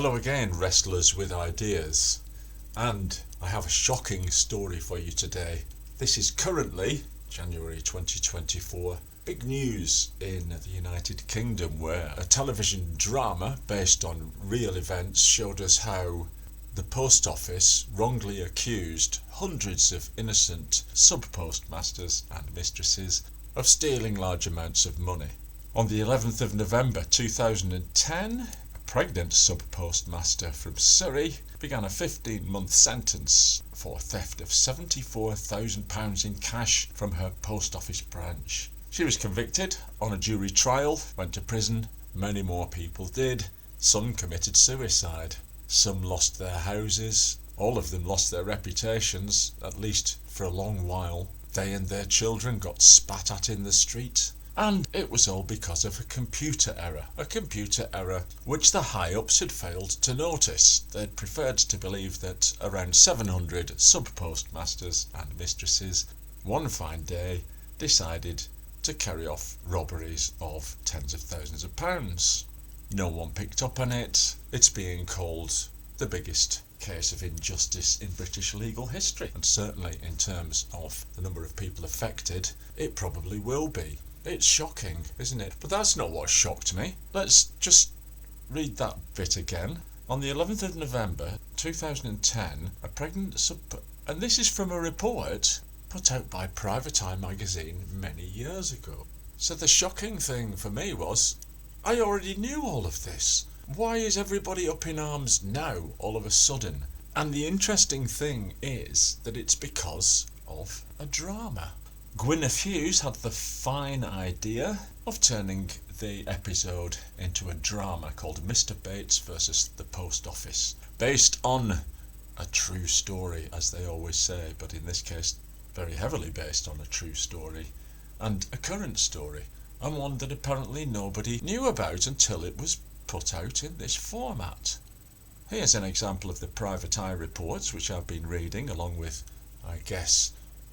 Hello again, wrestlers with ideas, and I have a shocking story for you today. This is currently January 2024. Big news in the United Kingdom, where a television drama based on real events showed us how the post office wrongly accused hundreds of innocent sub-postmasters and mistresses of stealing large amounts of money. On the 11th of November 2010, a pregnant sub-postmaster from Surrey began a 15-month sentence for theft of £74,000 in cash from her post office branch. She was convicted on a jury trial, went to prison. Many more people did. Some committed suicide. Some lost their houses. All of them lost their reputations, at least for a long while. They and their children got spat at in the street. And it was all because of a computer error which the high-ups had failed to notice. They'd preferred to believe that around 700 sub-postmasters and mistresses one fine day decided to carry off robberies of tens of thousands of pounds. No one picked up on it. It's being called the biggest case of injustice in British legal history, and certainly in terms of the number of people affected, it probably will be. It's shocking, isn't it? But that's not what shocked me. Let's just read that bit again. On the 11th of November 2010, a pregnant and this is from a report put out by Private Eye magazine many years ago. So the shocking thing for me was, I already knew all of this. Why is everybody up in arms now, all of a sudden? And the interesting thing is that it's because of a drama. Gwyneth Hughes had the fine idea of turning the episode into a drama called Mr. Bates versus the Post Office, based on a true story, as they always say, but in this case very heavily based on a true story and a current story, and one that apparently nobody knew about until it was put out in this format. Here's an example of the Private Eye reports, which I've been reading along with, I guess,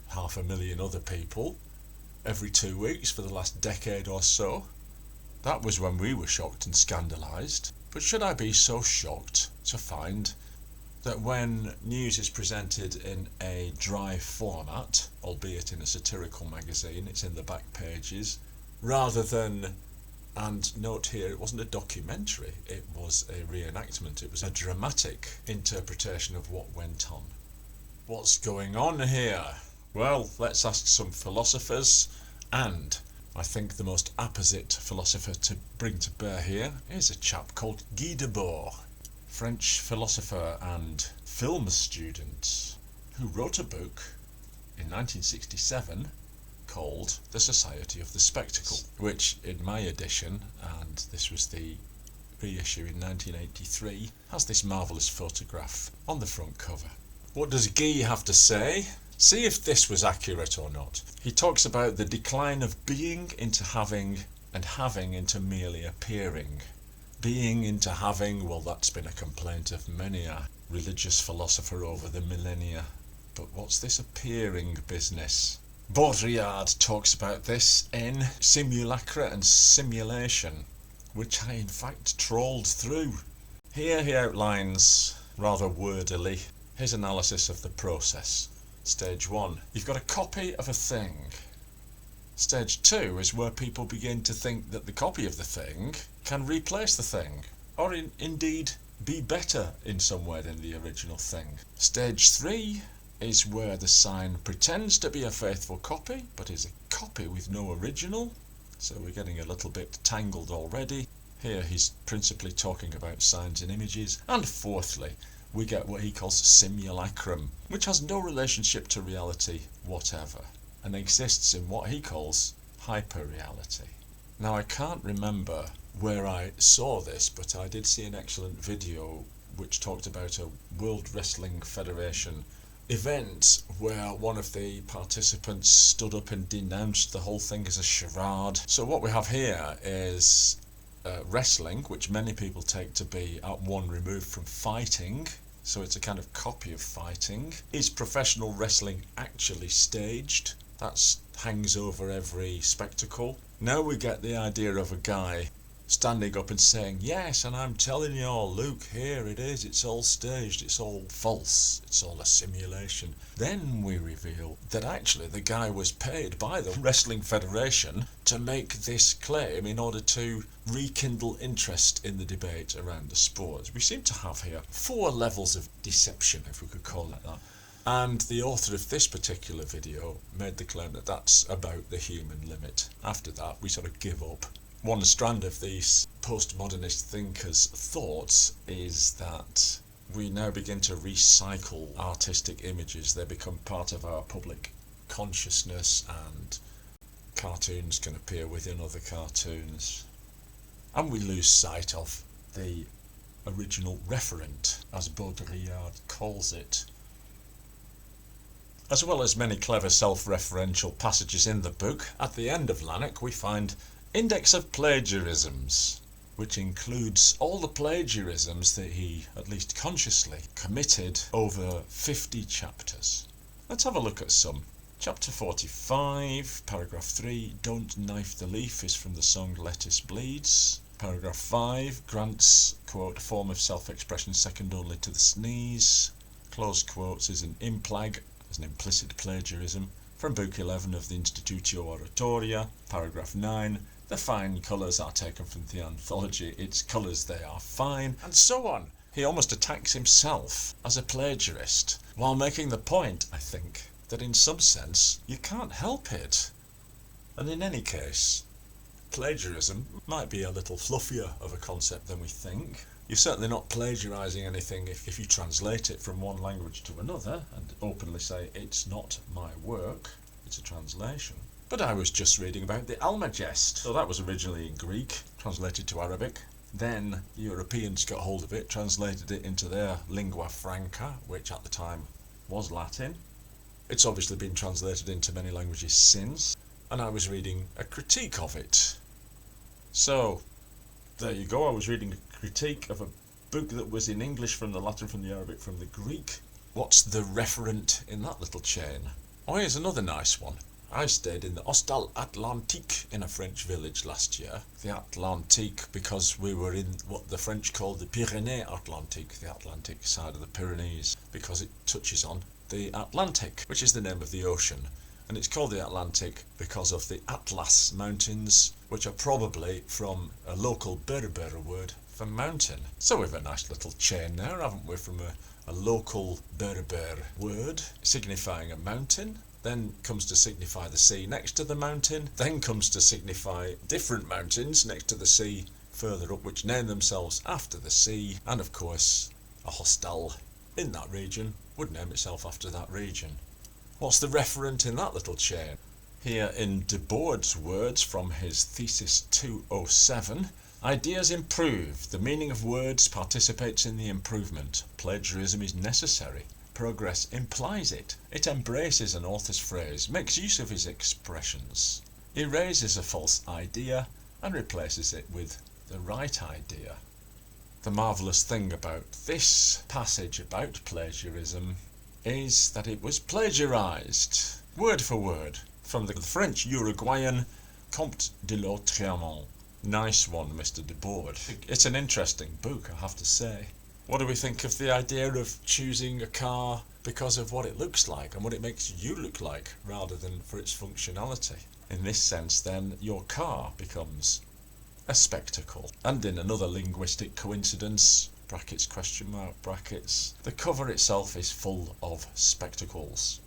500,000 other people every 2 weeks for the last decade or so. That was when we were shocked and scandalised. But should I be so shocked to find that when news is presented in a dry format, albeit in a satirical magazine, it's in the back pages, rather than, and note here, it wasn't a documentary, it was a reenactment, it was a dramatic interpretation of what went on. What's going on here? Well, let's ask some philosophers, and I think the most apposite philosopher to bring to bear here is a chap called Guy Debord, French philosopher and film student, who wrote a book in 1967 called The Society of the Spectacle, which in my edition, and this was the reissue in 1983, has this marvellous photograph on the front cover. What does Guy have to say? See if this was accurate or not. He talks about the decline of being into having and having into merely appearing. Being into having, well, that's been a complaint of many a religious philosopher over the millennia. But what's this appearing business? Baudrillard talks about this in Simulacra and Simulation, which I in fact trawled through. Here he outlines, rather wordily, his analysis of the process. Stage 1, you've got a copy of a thing. Stage 2 is where people begin to think that the copy of the thing can replace the thing, or indeed be better in some way than the original thing. Stage 3 is where the sign pretends to be a faithful copy, but is a copy with no original. So we're getting a little bit tangled already. Here he's principally talking about signs and images. And fourthly, we get what he calls simulacrum, which has no relationship to reality whatever, and exists in what he calls hyperreality. Now, I can't remember where I saw this, but I did see an excellent video which talked about a World Wrestling Federation event where one of the participants stood up and denounced the whole thing as a charade. So what we have here is wrestling, which many people take to be at one removed from fighting, so it's a kind of copy of fighting. Is professional wrestling actually staged? That hangs over every spectacle. Now we get the idea of a guy standing up and saying, yes, and I'm telling you all, look, here it is, it's all staged, it's all false, it's all a simulation. Then we reveal that actually the guy was paid by the Wrestling Federation to make this claim in order to rekindle interest in the debate around the sport. We seem to have here 4 levels of deception, if we could call it that. And the author of this particular video made the claim that that's about the human limit. After that, we sort of give up. One strand of these postmodernist thinkers' thoughts is that we now begin to recycle artistic images. They become part of our public consciousness, and cartoons can appear within other cartoons. And we lose sight of the original referent, as Baudrillard calls it. As well as many clever self-referential passages in the book, at the end of Lanark we find Index of Plagiarisms, which includes all the plagiarisms that he, at least consciously, committed over 50 chapters. Let's have a look at some. Chapter 45, paragraph 3, Don't Knife the Leaf, is from the song Lettuce Bleeds. Paragraph 5, grants, quote, a form of self-expression second only to the sneeze. Close quotes is an implag, as an implicit plagiarism. From Book 11 of the Institutio Oratoria, paragraph 9, the fine colours are taken from the anthology, its colours they are fine, and so on. He almost attacks himself as a plagiarist, while making the point, I think, that in some sense you can't help it. And in any case, plagiarism might be a little fluffier of a concept than we think. You're certainly not plagiarising anything if you translate it from one language to another and openly say, it's not my work, it's a translation. But I was just reading about the Almagest. So that was originally in Greek, translated to Arabic. Then the Europeans got hold of it, translated it into their lingua franca, which at the time was Latin. It's obviously been translated into many languages since, and I was reading a critique of it. So, there you go, I was reading a critique of a book that was in English from the Latin, from the Arabic, from the Greek. What's the referent in that little chain? Oh, here's another nice one. I stayed in the Hostel Atlantique in a French village last year. The Atlantique because we were in what the French call the Pyrénées Atlantique, the Atlantic side of the Pyrenees, because it touches on the Atlantic, which is the name of the ocean. And it's called the Atlantic because of the Atlas Mountains, which are probably from a local Berber word for mountain. So we've a nice little chain there, haven't we, from a local Berber word signifying a mountain, then comes to signify the sea next to the mountain, then comes to signify different mountains next to the sea further up, which name themselves after the sea, and of course a hostel in that region would name itself after that region. What's the referent in that little chain? Here in Debord's words from his thesis 207, ideas improve, the meaning of words participates in the improvement, plagiarism is necessary. Progress implies it. It embraces an author's phrase, makes use of his expressions, erases a false idea and replaces it with the right idea. The marvellous thing about this passage about plagiarism is that it was plagiarised, word for word, from the French Uruguayan Comte de Lautréamont. Nice one, Mr. Debord. It's an interesting book, I have to say. What do we think of the idea of choosing a car because of what it looks like and what it makes you look like, rather than for its functionality? In this sense, then, your car becomes a spectacle. And in another linguistic coincidence, brackets, question mark, brackets, the cover itself is full of spectacles.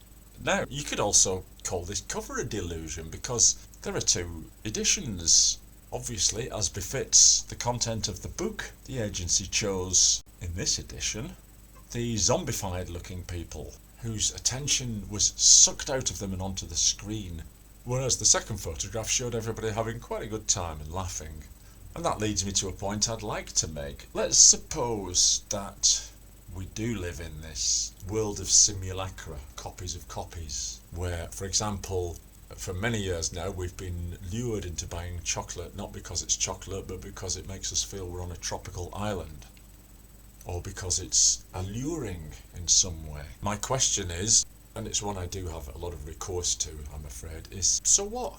Now, you could also call this cover a delusion, because there are 2 editions. Obviously, as befits the content of the book, the agency chose, in this edition, the zombified looking people, whose attention was sucked out of them and onto the screen, whereas the second photograph showed everybody having quite a good time and laughing. And that leads me to a point I'd like to make. Let's suppose that we do live in this world of simulacra, copies of copies, where, for example, for many years now we've been lured into buying chocolate, not because it's chocolate, but because it makes us feel we're on a tropical island, or because it's alluring in some way. My question is, and it's one I do have a lot of recourse to, I'm afraid, is so what?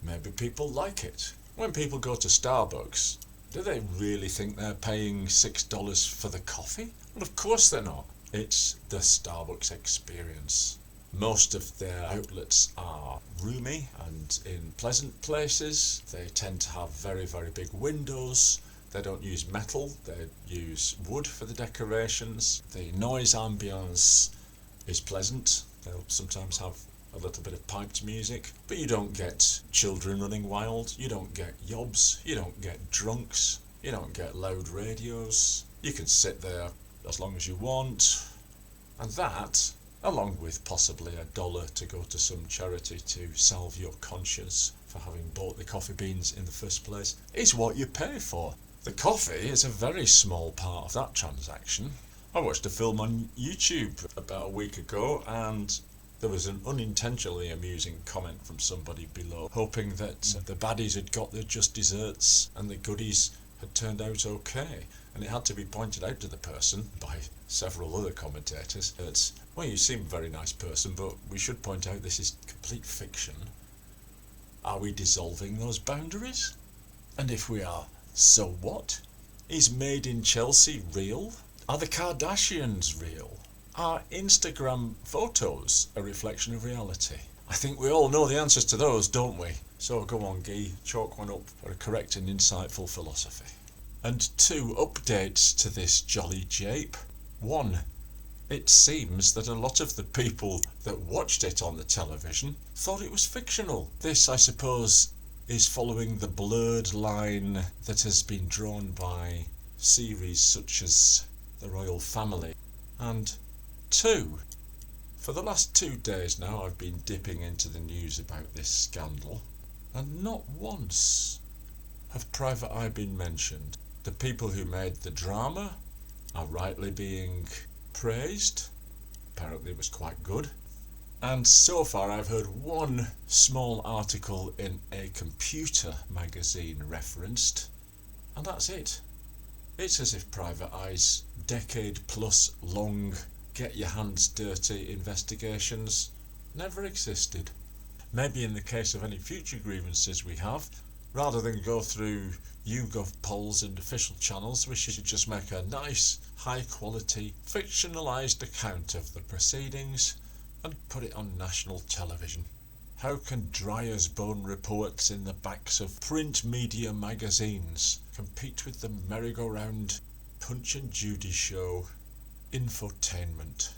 Maybe people like it. When people go to Starbucks, do they really think they're paying $6 for the coffee? Well, of course they're not. It's the Starbucks experience. Most of their outlets are roomy and in pleasant places. They tend to have very, very big windows. They don't use metal, they use wood for the decorations. The noise ambience is pleasant. They'll sometimes have a little bit of piped music, but you don't get children running wild, you don't get yobs, you don't get drunks, you don't get loud radios. You can sit there as long as you want, and that, along with possibly $1 to go to some charity to salve your conscience for having bought the coffee beans in the first place, is what you pay for. The coffee is a very small part of that transaction. I watched a film on YouTube about a week ago, and there was an unintentionally amusing comment from somebody below, hoping that the baddies had got their just desserts and the goodies had turned out okay. And it had to be pointed out to the person by several other commentators that, well, you seem a very nice person, but we should point out this is complete fiction. Are we dissolving those boundaries? And if we are, so what? Is Made in Chelsea real? Are the Kardashians real? Are Instagram photos a reflection of reality? I think we all know the answers to those, don't we? So go on, Guy, chalk one up for a correct and insightful philosophy. And 2 updates to this jolly jape. 1. It seems that a lot of the people that watched it on the television thought it was fictional. This, I suppose, is following the blurred line that has been drawn by series such as The Royal Family. And 2. For the last 2 days now I've been dipping into the news about this scandal, and not once have Private Eye been mentioned. The people who made the drama are rightly being praised. Apparently it was quite good. And so far I've heard 1 small article in a computer magazine referenced, and that's it. It's as if Private Eye's decade-plus long get your hands dirty investigations never existed. Maybe in the case of any future grievances we have, rather than go through YouGov polls and official channels, we should just make a nice, high-quality, fictionalised account of the proceedings and put it on national television. How can dry as bone reports in the backs of print media magazines compete with the merry-go-round Punch and Judy show infotainment?